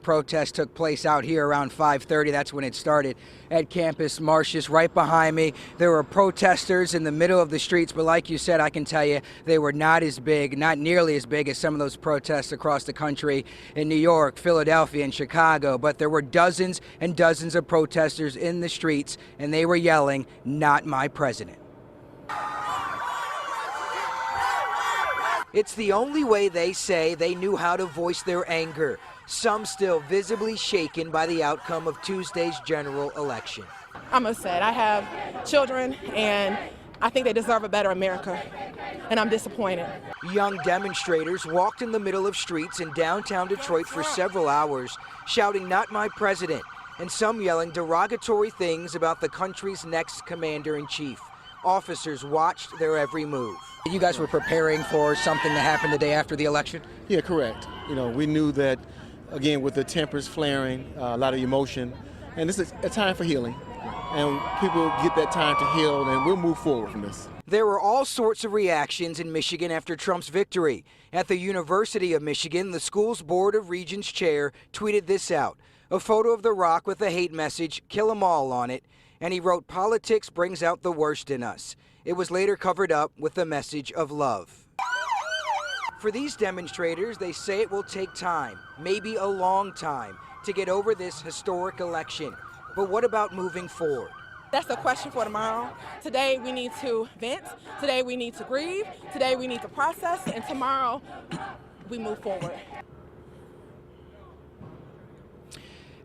protest took place out here around 5:30. That's when it started at Campus Martius. Right behind me, there were protesters in the middle of the streets, but like you said, I can tell you they were not as big, not nearly as big as some of those protests across the country in New York, Philadelphia, and Chicago. But there were dozens and dozens of protesters in the streets, and they were yelling, "Not my president." It's the only way they say they knew how to voice their anger, some still visibly shaken by the outcome of Tuesday's general election. I'm upset. I have children, and I think they deserve a better America, and I'm disappointed. Young demonstrators walked in the middle of streets in downtown Detroit for several hours, shouting, "Not my president," and some yelling derogatory things about the country's next commander-in-chief. Officers watched their every move. You guys were preparing for something to happen the day after the election? Yeah, correct. You know, we knew that, again, with the tempers flaring, a lot of emotion, and this is a time for healing. And people get that time to heal, and we'll move forward from this. There were all sorts of reactions in Michigan after Trump's victory. At the University of Michigan, the school's Board of Regents chair tweeted this out, a photo of The Rock with a hate message, "Kill 'em all," on it, and he wrote, "Politics brings out the worst in us." It was later covered up with the message of love. For these demonstrators, they say it will take time, maybe a long time, to get over this historic election. But what about moving forward? That's the question for tomorrow. Today we need to vent. Today we need to grieve. Today we need to process. And tomorrow we move forward.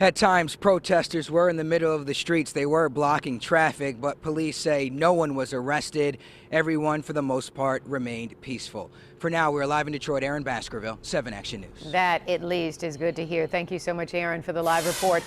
At times, protesters were in the middle of the streets. They were blocking traffic, but police say no one was arrested. Everyone, for the most part, remained peaceful. For now, we're live in Detroit. Aaron Baskerville, 7 Action News. That, at least, is good to hear. Thank you so much, Aaron, for the live report.